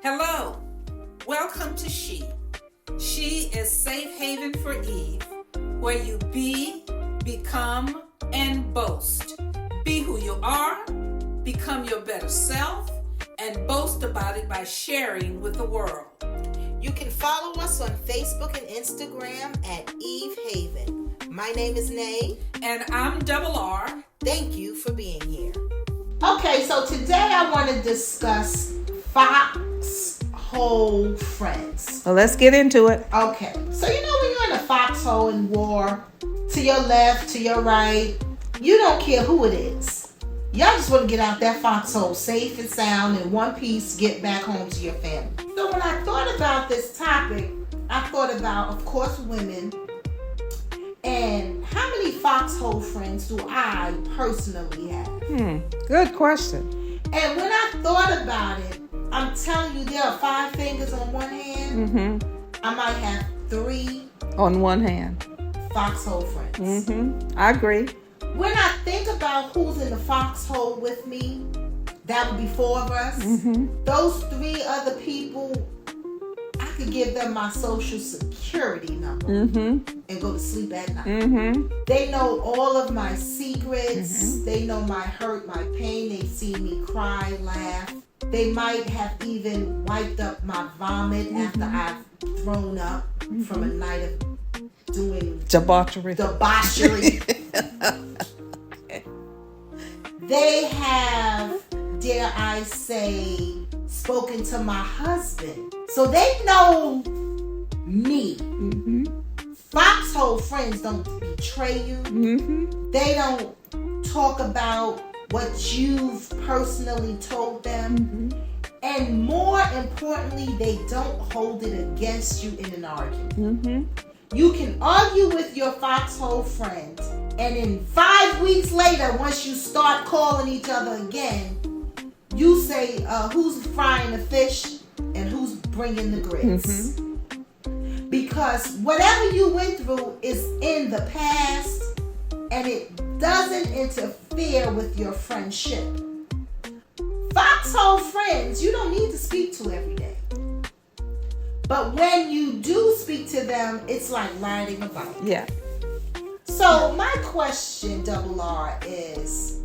Hello, welcome to She. She is safe haven for Eve, where you be, become, and boast. Be who you are, become your better self, and boast about it by sharing with the world. You can follow us on Facebook and Instagram at Eve Haven. My name is Nay. And I'm Double R. Thank you for being here. Okay, so today I want to discuss Foxhole Friends. Well, let's get into it. Okay, so when you're in a foxhole in war, to your left, to your right, you don't care who it is. Y'all just want to get out that foxhole safe and sound in one piece, get back home to your family. So when I thought about this topic, I thought about, of course, women. And how many foxhole friends do I personally have? Good question. And when I thought about it, I'm telling you, there are 5 fingers on one hand. I might have 3 on one hand. Foxhole friends. I agree. When I think about who's in the foxhole with me, that would be 4 of us. Those 3 other people, I could give them my social security number and go to sleep at night. They know all of my secrets. They know my hurt, my pain. They've seen me cry, laugh. They might have even wiped up my vomit after I've thrown up from a night of doing Debauchery. They have, dare I say, spoken to my husband. So they know me. Foxhole friends don't betray you. They don't talk about what you've personally told them. And more importantly, they don't hold it against you in an argument. You can argue with your foxhole friend, and in 5 weeks later, once you start calling each other again, you say who's frying the fish and who's bringing the grits. Because whatever you went through is in the past, and it doesn't interfere with your friendship. Foxhole friends, you don't need to speak to every day. But when you do speak to them, it's like riding a bike. Yeah. So my question, Double R, is,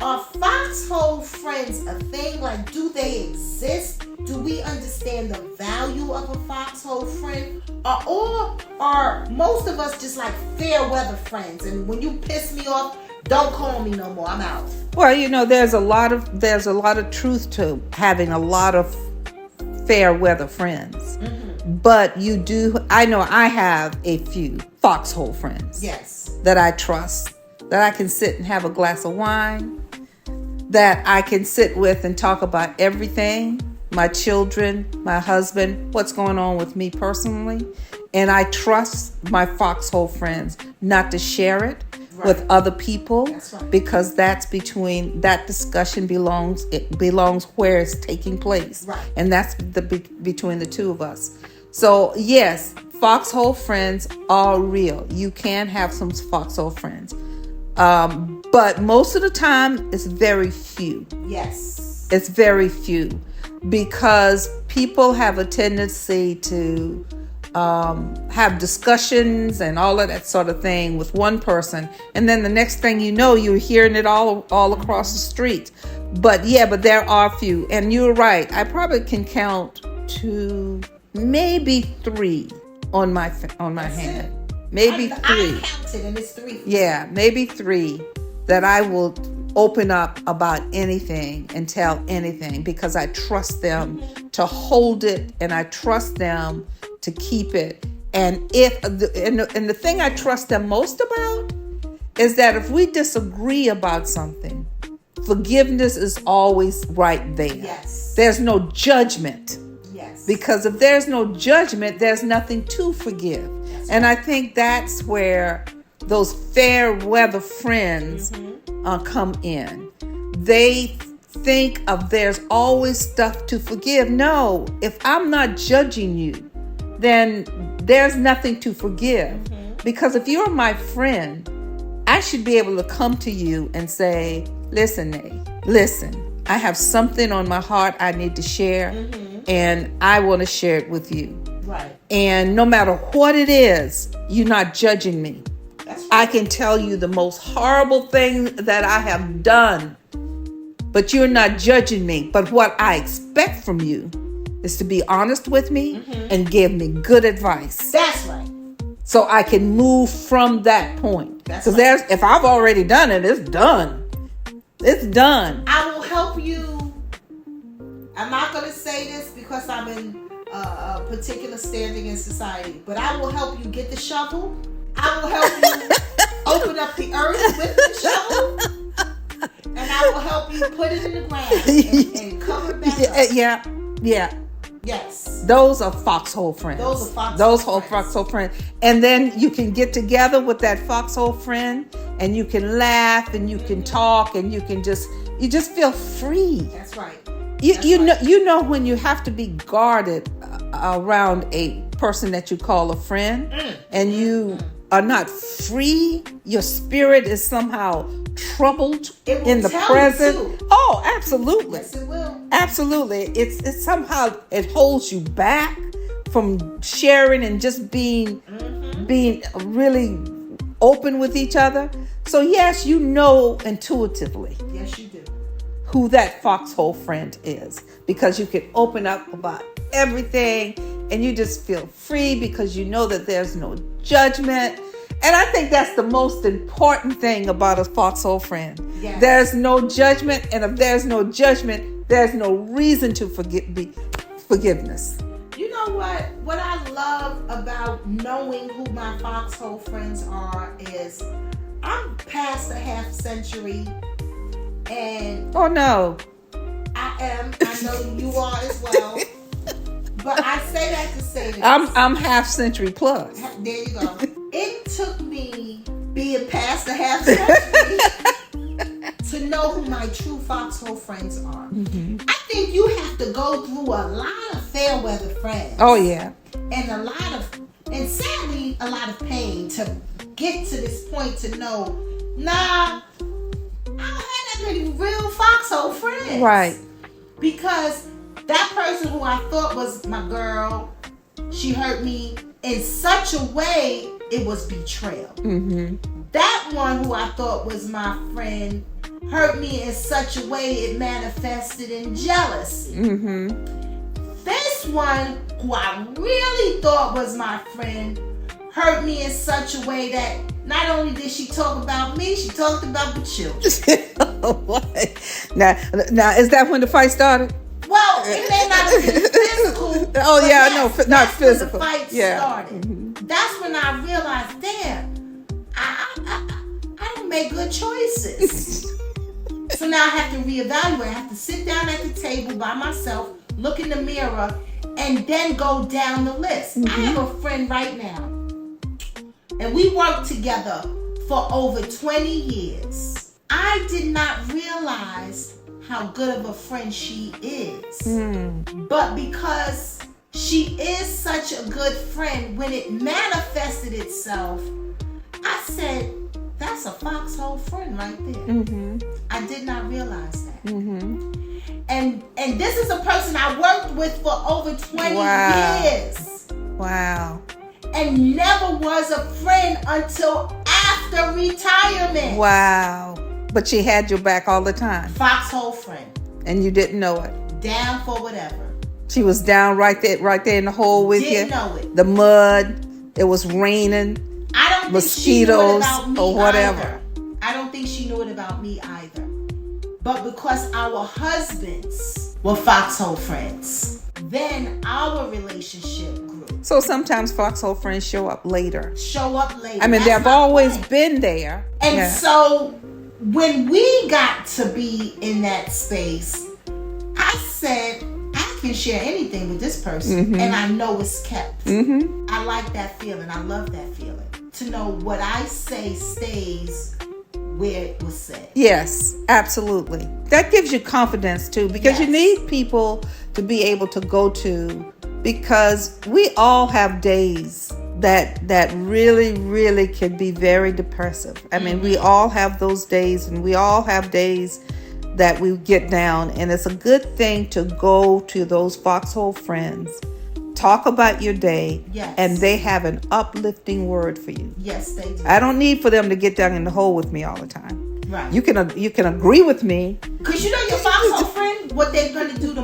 are foxhole friends a thing? Like, do they exist? Do we understand the value of a foxhole friend? Or are most of us just like fair weather friends? And when you piss me off, don't call me no more. I'm out. Well, there's a lot of truth to having a lot of fair weather friends. But I know I have a few foxhole friends. Yes. That I trust, that I can sit and have a glass of wine, that I can sit with and talk about everything, my children, my husband, what's going on with me personally. And I trust my foxhole friends not to share it with other people. That's right. Because that discussion belongs where it's taking place. Right. And that's between the two of us. So yes, foxhole friends are real. You can have some foxhole friends. But most of the time it's very few. Yes. It's very few, because people have a tendency to have discussions and all of that sort of thing with one person, and then the next thing you know, you're hearing it all across the street. But there are few, and you're right. I probably can count 2, maybe 3 on my hand. Maybe 3. I counted, and it's 3. Yeah, maybe 3 that I will open up about anything and tell anything, because I trust them to hold it, and I trust them to keep it. And the thing I trust them most about is that if we disagree about something, forgiveness is always right there. Yes. There's no judgment. Yes. Because if there's no judgment, there's nothing to forgive. And I think that's where those fair weather friends come in. They think of there's always stuff to forgive. No, if I'm not judging you, then there's nothing to forgive. Because if you're my friend, I should be able to come to you and say, listen, I have something on my heart I need to share, and I want to share it with you. Right. And no matter what it is, you're not judging me. That's right. I can tell you the most horrible thing that I have done, but you're not judging me. But what I expect from you is to be honest with me and give me good advice. That's right. So I can move from that point. Because if I've already done it, it's done. It's done. I will help you. I'm not going to say this because I'm in a particular standing in society, but I will help you get the shovel. I will help you open up the earth with the shovel. And I will help you put it in the ground and cover it back up. Yeah. Yes. Those are foxhole friends. Those are foxhole friends. And then you can get together with that foxhole friend and you can laugh and you can talk and you just feel free. That's right. You know when you have to be guarded around a person that you call a friend and you are not free, your spirit is somehow troubled in the present. Oh, absolutely. Yes, it will. Absolutely. It's somehow it holds you back from sharing and just being really open with each other. So yes, you know intuitively. Yes, you do. Who that foxhole friend is, because you can open up about everything and you just feel free because you know that there's no judgment. And I think that's the most important thing about a foxhole friend. Yes. There's no judgment, and if there's no judgment, there's no reason to forgiveness. You know what I love about knowing who my foxhole friends are is I'm past a half century, and oh no, I am. I know you are as well. But I say that to say this. I'm half century plus. There you go. It took me being past a half century to know who my true foxhole friends are. I think you have to go through a lot of fair weather friends. Oh yeah. And sadly a lot of pain to get to this point to know, I don't have that many real foxhole friends. Right. Because that person who I thought was my girl, she hurt me in such a way, it was betrayal. That one who I thought was my friend hurt me in such a way it manifested in jealousy. This one who I really thought was my friend hurt me in such a way that not only did she talk about me, she talked about the children. What? Now, is that when the fight started? Well, it may not have been physical. Oh yeah, no, not physical. When the fight started. That's when I realized, damn, I don't make good choices. So now I have to reevaluate. I have to sit down at the table by myself, look in the mirror, and then go down the list. I have a friend right now, and we worked together for over 20 years. I did not realize how good of a friend she is. But because she is such a good friend, when it manifested itself, I said, that's a foxhole friend right there. I did not realize that. And this is a person I worked with for over 20 years. Wow. And never was a friend until after retirement. Wow. But she had your back all the time. Foxhole friend. And you didn't know it. Down for whatever. She was down right there in the hole with you. Didn't know it. The mud. It was raining. I don't mosquitoes think she knew it about me or whatever. Either. I don't think she knew it about me either. But because our husbands were foxhole friends, then our relationship grew. So sometimes foxhole friends show up later. I mean, they've always been there. And so when we got to be in that space, I said, I can share anything with this person and I know it's kept. I like that feeling. I love that feeling. To know what I say stays where it was said. Yes, absolutely. That gives you confidence too, because you need people to be able to go to, because we all have days that really can be very depressive. I mean, we all have those days, and we all have days that we get down, and it's a good thing to go to those Foxhole Friends, talk about your day, Yes. and they have an uplifting word for you. Yes, they do. I don't need for them to get down in the hole with me all the time. Right. You can agree with me. Because you know your Foxhole Friend, what they're going to do the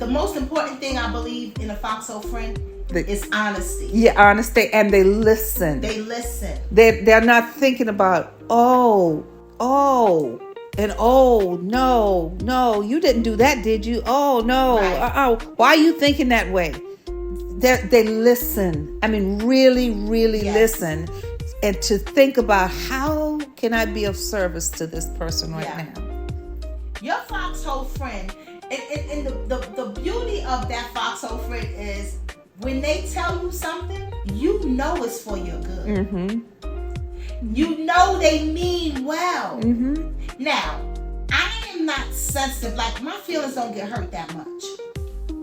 most important thing I believe in a Foxhole Friend is honesty. Yeah, honesty, and they listen. They listen. They're not thinking about, and no, you didn't do that, did you? Oh, no. Right. Why are you thinking that way? They listen. I mean, really, really Yes. listen. And to think about, how can I be of service to this person right now? Your Foxhole Friend, and the beauty of that Foxhole Friend is when they tell you something, you know it's for your good. Mm-hmm. You know they mean well. Mm-hmm. Now, I am not sensitive. Like, my feelings don't get hurt that much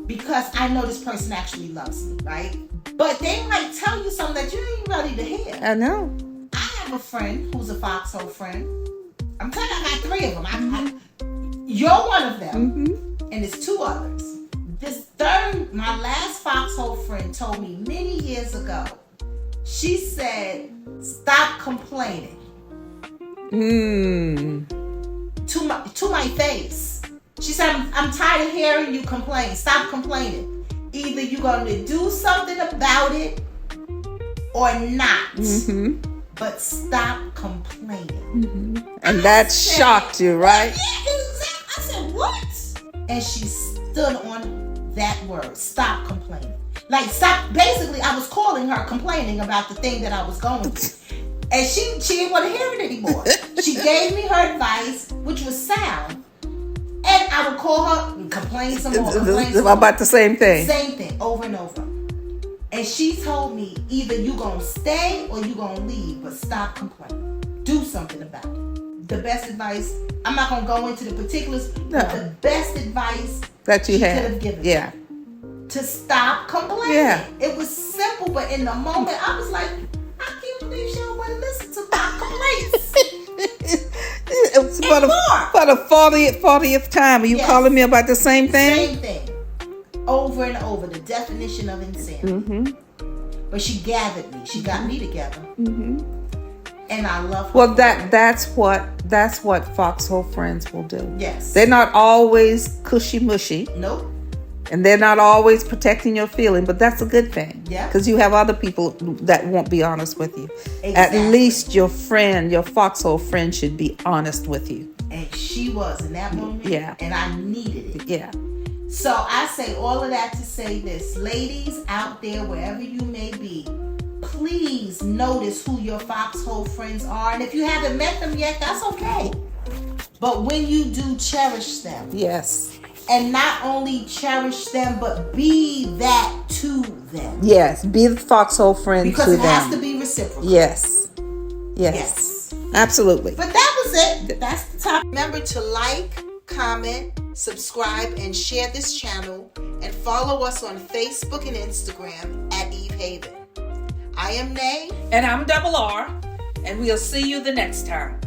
because I know this person actually loves me, right? But they might tell you something that you ain't ready to hear. I know. I have a friend who's a Foxhole Friend. I'm telling you, I got 3 of them. You're one of them, and there's 2 others. This third, my last Foxhole Friend told me many years ago. She said, "Stop complaining." To my face. She said, I'm tired of hearing you complain. Stop complaining. Either you're going to do something about it or not. But stop complaining. And that shocked you, right? Yeah, exactly. I said, what? And she stood on that word. Stop complaining. Like, stop. Basically, I was calling her complaining about the thing that I was going through. And she didn't want to hear it anymore. She gave me her advice, which was sound. And I would call her and complain some more. About the same thing. Same thing, over and over. And she told me, either you going to stay or you going to leave, but stop complaining. Do something about it. The best advice, I'm not going to go into the particulars, but the best advice that you she had. could have given Yeah. me. To stop complaining. Yeah. It was simple, but in the moment, I was like, I can't believe she don't want to listen to my complaints. It was for the 40th time. Are you calling me about the same thing? Same thing. Over and over. The definition of insanity. But she gathered me. She got me together. And I love her. Well, that's what Foxhole Friends will do. Yes. They're not always cushy mushy. Nope. And they're not always protecting your feeling, but that's a good thing. Yeah. Because you have other people that won't be honest with you. Exactly. At least your friend, your Foxhole Friend, should be honest with you. And she was in that moment. Yeah. And I needed it. Yeah. So I say all of that to say this. Ladies out there, wherever you may be, please notice who your Foxhole Friends are. And if you haven't met them yet, that's okay. But when you do, cherish them. Yes. And not only cherish them, but be that to them. Yes. Be the Foxhole Friend because to them. Because it has to be reciprocal. Yes. Yes. Absolutely. But that was it. That's the top. Remember to like, comment, subscribe, and share this channel. And follow us on Facebook and Instagram at Eve Haven. I am Nay. And I'm Double R. And we'll see you the next time.